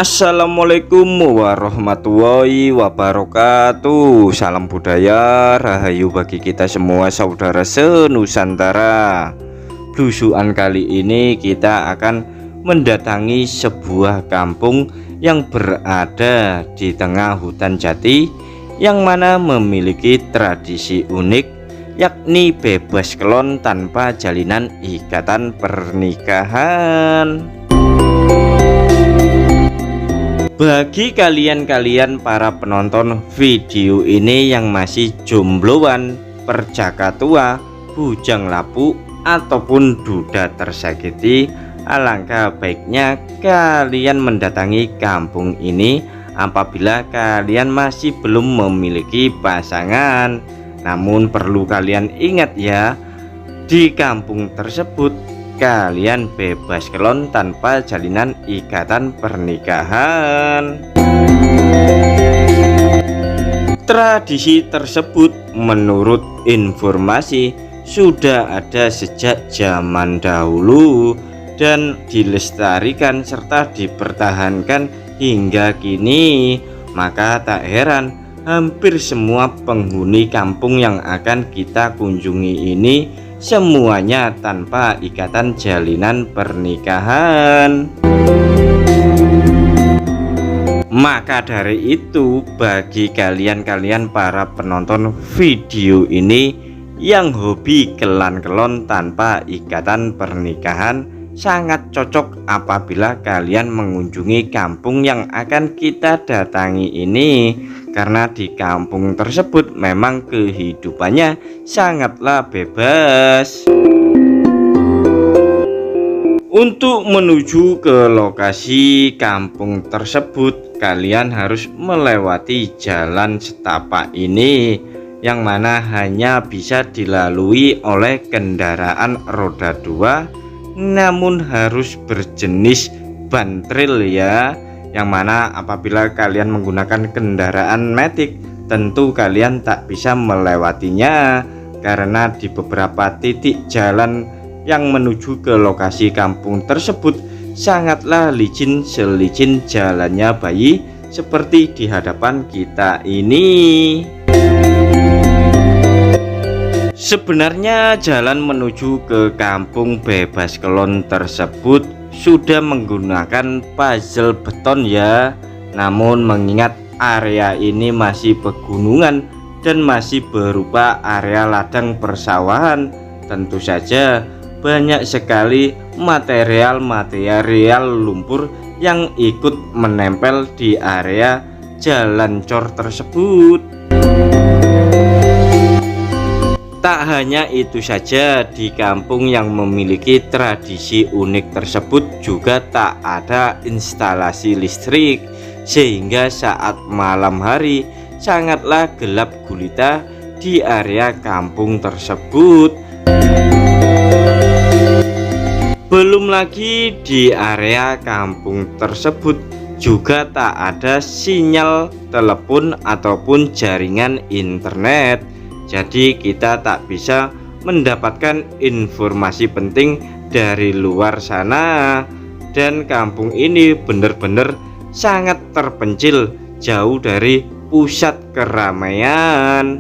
Assalamualaikum warahmatullahi wabarakatuh. Salam budaya, rahayu bagi kita semua saudara senusantara. Blusukan kali ini kita akan mendatangi sebuah kampung yang berada di tengah hutan jati, yang mana memiliki tradisi unik, yakni bebas kelon tanpa jalinan ikatan pernikahan. Bagi kalian-kalian para penonton video ini yang masih jombloan, perjaka tua, bujang lapuk, ataupun duda tersakiti, alangkah baiknya kalian mendatangi kampung ini apabila kalian masih belum memiliki pasangan. Namun perlu kalian ingat ya, di kampung tersebut kalian bebas kelon tanpa jalinan ikatan pernikahan. Tradisi tersebut menurut informasi sudah ada sejak zaman dahulu dan dilestarikan serta dipertahankan hingga kini. Maka tak heran hampir semua penghuni kampung yang akan kita kunjungi ini semuanya tanpa ikatan jalinan pernikahan. Maka dari itu, bagi kalian-kalian para penonton video ini yang hobi kelan-kelon tanpa ikatan pernikahan, sangat cocok apabila kalian mengunjungi kampung yang akan kita datangi ini, karena di kampung tersebut memang kehidupannya sangatlah bebas. Untuk menuju ke lokasi kampung tersebut, kalian harus melewati jalan setapak ini, yang mana hanya bisa dilalui oleh kendaraan roda 2, namun harus berjenis ban trail ya, yang mana apabila kalian menggunakan kendaraan matic tentu kalian tak bisa melewatinya, karena di beberapa titik jalan yang menuju ke lokasi kampung tersebut sangatlah licin, selicin jalannya bayi seperti di hadapan kita ini. Sebenarnya jalan menuju ke kampung bebas kelon tersebut sudah menggunakan puzzle beton ya, namun mengingat area ini masih pegunungan dan masih berupa area ladang persawahan, tentu saja banyak sekali material lumpur yang ikut menempel di area jalan cor tersebut. Tak hanya itu saja, di kampung yang memiliki tradisi unik tersebut juga tak ada instalasi listrik, sehingga saat malam hari sangatlah gelap gulita di area kampung tersebut. Belum lagi di area kampung tersebut juga tak ada sinyal telepon ataupun jaringan internet. Jadi kita tak bisa mendapatkan informasi penting dari luar sana. Dan kampung ini benar-benar sangat terpencil, jauh dari pusat keramaian.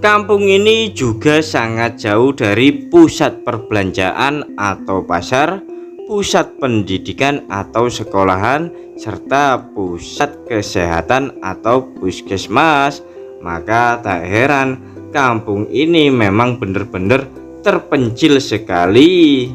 Kampung ini juga sangat jauh dari pusat perbelanjaan atau pasar, pusat pendidikan atau sekolahan, serta pusat kesehatan atau puskesmas. Maka tak heran kampung ini memang benar-benar terpencil sekali.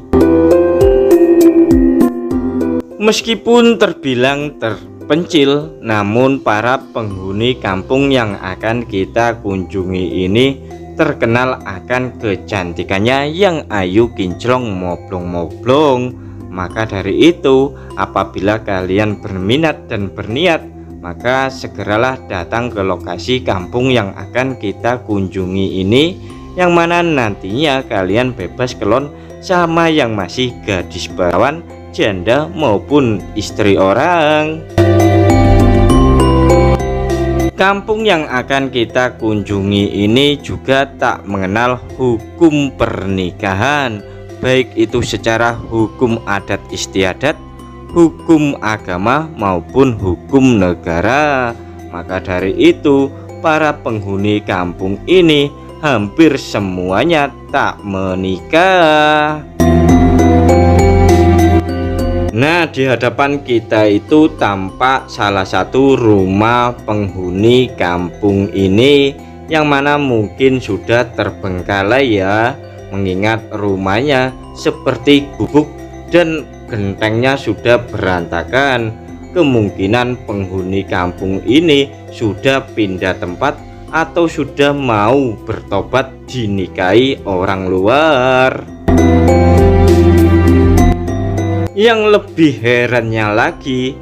Meskipun terbilang terpencil, namun para penghuni kampung yang akan kita kunjungi ini terkenal akan kecantikannya yang ayu kinclong moblong-moblong. Maka dari itu, apabila kalian berminat dan berniat, maka segeralah datang ke lokasi kampung yang akan kita kunjungi ini, yang mana nantinya kalian bebas kelon sama yang masih gadis perawan, janda maupun istri orang. Kampung yang akan kita kunjungi ini juga tak mengenal hukum pernikahan, baik itu secara hukum adat istiadat hukum agama maupun hukum negara. Maka dari itu, para penghuni kampung ini hampir semuanya tak menikah. Nah, di hadapan kita itu tampak salah satu rumah penghuni kampung ini, yang mana mungkin sudah terbengkalai ya, mengingat rumahnya seperti gubuk dan gentengnya sudah berantakan. Kemungkinan penghuni kampung ini sudah pindah tempat atau sudah mau bertobat dinikahi orang luar. Yang lebih herannya lagi,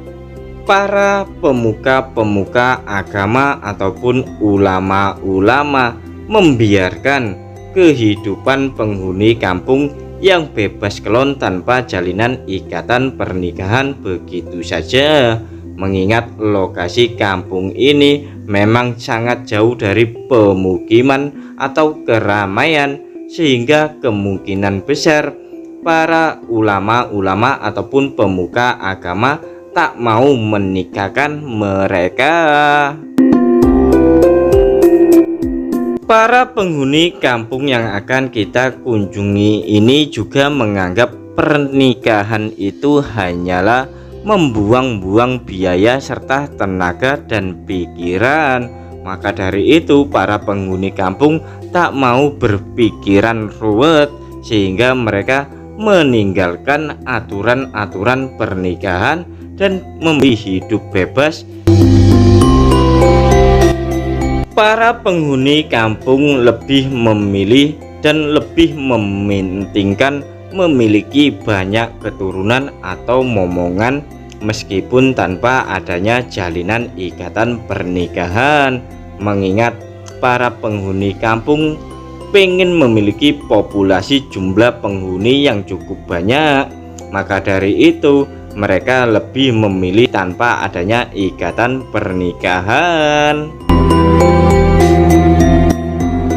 para pemuka-pemuka agama ataupun ulama-ulama membiarkan kehidupan penghuni kampung yang bebas kelon tanpa jalinan ikatan pernikahan begitu saja, mengingat lokasi kampung ini memang sangat jauh dari pemukiman atau keramaian, sehingga kemungkinan besar para ulama-ulama ataupun pemuka agama tak mau menikahkan mereka. Para penghuni kampung yang akan kita kunjungi ini juga menganggap pernikahan itu hanyalah membuang-buang biaya serta tenaga dan pikiran. Maka dari itu, para penghuni kampung tak mau berpikiran ruwet, sehingga mereka meninggalkan aturan-aturan pernikahan dan memilih hidup bebas. Para penghuni kampung lebih memilih dan lebih mementingkan memiliki banyak keturunan atau momongan, meskipun tanpa adanya jalinan ikatan pernikahan, mengingat para penghuni kampung pengen memiliki populasi jumlah penghuni yang cukup banyak. Maka dari itu, mereka lebih memilih tanpa adanya ikatan pernikahan.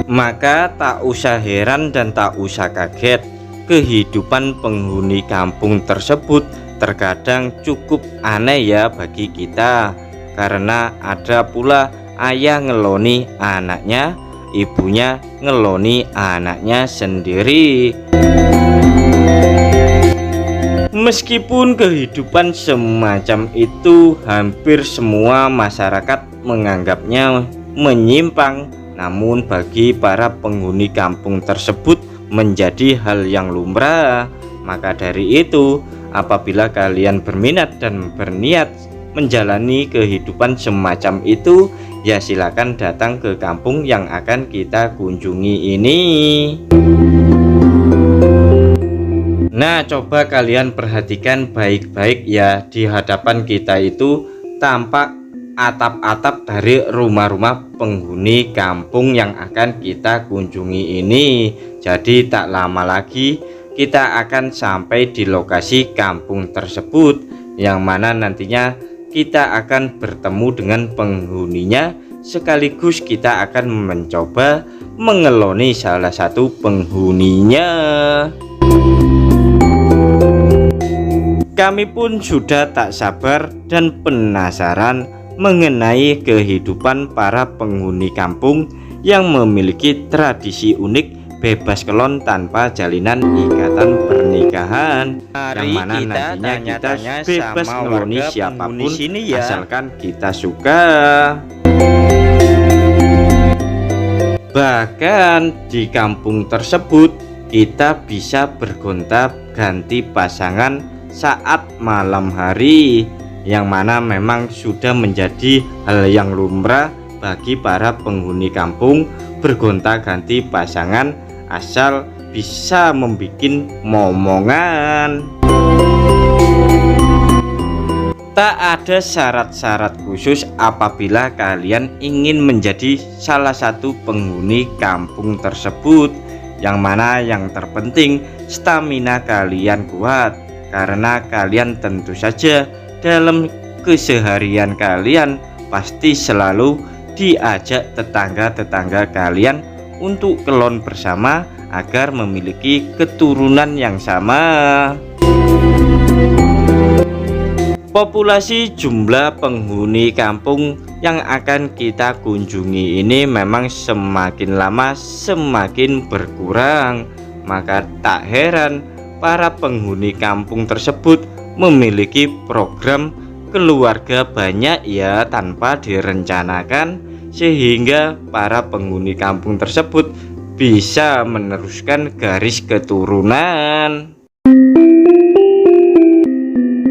Maka tak usah heran dan tak usah kaget, kehidupan penghuni kampung tersebut terkadang cukup aneh ya bagi kita, karena ada pula ayah ngeloni anaknya, ibunya ngeloni anaknya sendiri. Meskipun kehidupan semacam itu hampir semua masyarakat menganggapnya menyimpang, namun bagi para penghuni kampung tersebut menjadi hal yang lumrah. Maka dari itu, apabila kalian berminat dan berniat menjalani kehidupan semacam itu, ya silakan datang ke kampung yang akan kita kunjungi ini. Nah, coba kalian perhatikan baik-baik ya, di hadapan kita itu tampak atap-atap dari rumah-rumah penghuni kampung yang akan kita kunjungi ini. Jadi tak lama lagi kita akan sampai di lokasi kampung tersebut, yang mana nantinya kita akan bertemu dengan penghuninya, sekaligus kita akan mencoba mengeloni salah satu penghuninya. Kami pun sudah tak sabar dan penasaran mengenai kehidupan para penghuni kampung yang memiliki tradisi unik bebas kelon tanpa jalinan ikatan pernikahan, yang mana nantinya kita bebas ngeloni siapapun sini ya, asalkan kita suka. Bahkan di kampung tersebut kita bisa bergonta-ganti pasangan saat malam hari, yang mana memang sudah menjadi hal yang lumrah bagi para penghuni kampung bergonta-ganti pasangan asal bisa membuat momongan. Tak ada syarat-syarat khusus apabila kalian ingin menjadi salah satu penghuni kampung tersebut, yang mana yang terpenting stamina kalian kuat, karena kalian tentu saja dalam keseharian kalian pasti selalu diajak tetangga-tetangga kalian untuk kelon bersama agar memiliki keturunan yang sama. Populasi jumlah penghuni kampung yang akan kita kunjungi ini memang semakin lama semakin berkurang. Maka tak heran para penghuni kampung tersebut memiliki program keluarga banyak ya tanpa direncanakan, sehingga para penghuni kampung tersebut bisa meneruskan garis keturunan.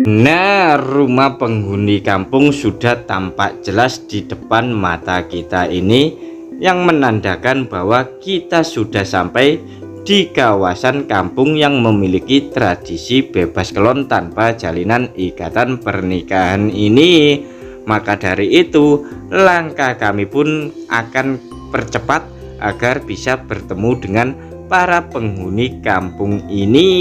Nah, rumah penghuni kampung sudah tampak jelas di depan mata kita ini, yang menandakan bahwa kita sudah sampai di kawasan kampung yang memiliki tradisi bebas kelon tanpa jalinan ikatan pernikahan ini. Maka dari itu, langkah kami pun akan percepat agar bisa bertemu dengan para penghuni kampung ini.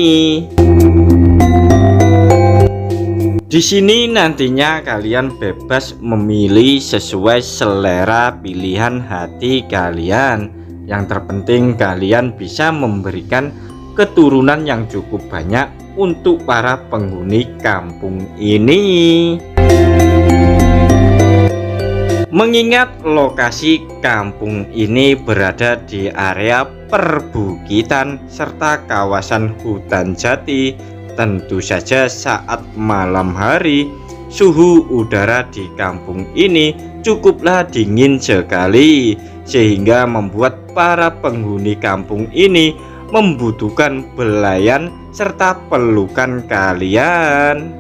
Di sini nantinya kalian bebas memilih sesuai selera pilihan hati kalian. Yang terpenting kalian bisa memberikan keturunan yang cukup banyak untuk para penghuni kampung ini. Mengingat lokasi kampung ini berada di area perbukitan serta kawasan hutan jati, tentu saja saat malam hari suhu udara di kampung ini cukuplah dingin sekali, sehingga membuat para penghuni kampung ini membutuhkan belayan serta pelukan kalian.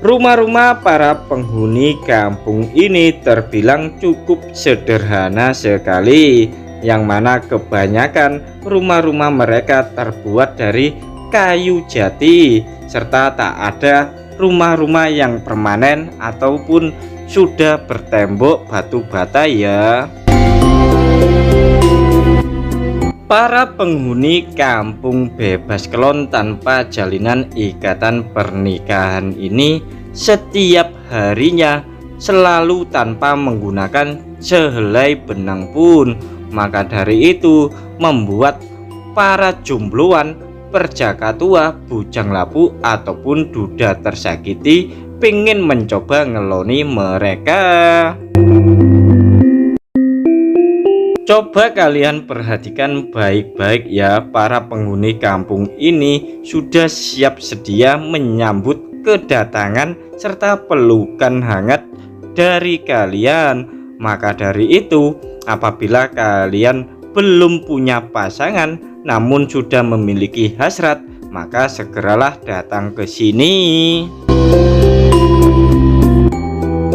Rumah-rumah para penghuni kampung ini terbilang cukup sederhana sekali, yang mana kebanyakan rumah-rumah mereka terbuat dari kayu jati, serta tak ada rumah-rumah yang permanen ataupun sudah bertembok batu bata ya. Para penghuni kampung bebas kelon tanpa jalinan ikatan pernikahan ini setiap harinya selalu tanpa menggunakan sehelai benang pun. Maka dari itu membuat para jombloan, perjaka tua, bujang lapuk ataupun duda tersakiti pengen mencoba ngeloni mereka. Coba kalian perhatikan baik-baik ya, para penghuni kampung ini sudah siap sedia menyambut kedatangan serta pelukan hangat dari kalian. Maka dari itu, apabila kalian belum punya pasangan namun sudah memiliki hasrat, maka segeralah datang ke sini.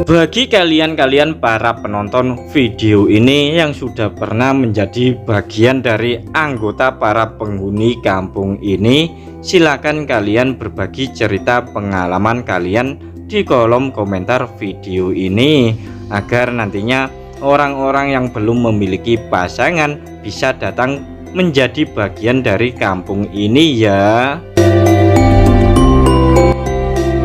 Bagi kalian para penonton video ini yang sudah pernah menjadi bagian dari anggota para penghuni kampung ini, silakan kalian berbagi cerita pengalaman kalian di kolom komentar video ini, agar nantinya orang-orang yang belum memiliki pasangan bisa datang menjadi bagian dari kampung ini ya.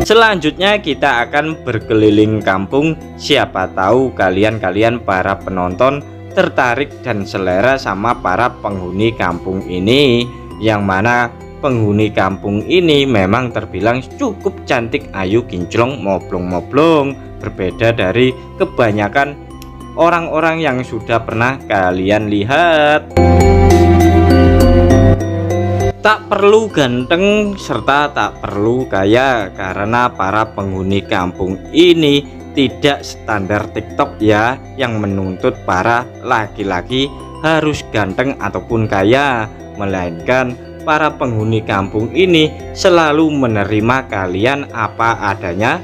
Selanjutnya kita akan berkeliling kampung. Siapa tahu kalian para penonton tertarik dan selera sama para penghuni kampung ini, yang mana penghuni kampung ini memang terbilang cukup cantik, ayu, kinclong, moblong-moblong, berbeda dari kebanyakan orang-orang yang sudah pernah kalian lihat. Tak perlu ganteng serta tak perlu kaya, karena para penghuni kampung ini tidak standar TikTok ya, yang menuntut para laki-laki harus ganteng ataupun kaya, melainkan para penghuni kampung ini selalu menerima kalian apa adanya.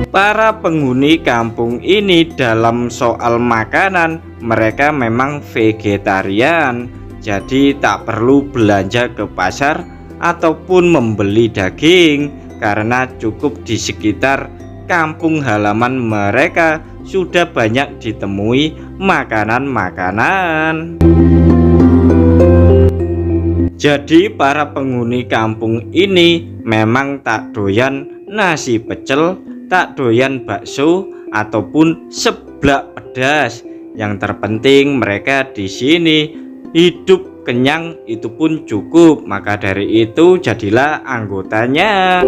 Para penghuni kampung ini dalam soal makanan mereka memang vegetarian, jadi tak perlu belanja ke pasar ataupun membeli daging, karena cukup di sekitar kampung halaman mereka sudah banyak ditemui makanan-makanan. Jadi para penghuni kampung ini memang tak doyan nasi pecel, tak doyan bakso ataupun seblak pedas. Yang terpenting mereka di sini hidup kenyang itu pun cukup. Maka dari itu jadilah anggotanya.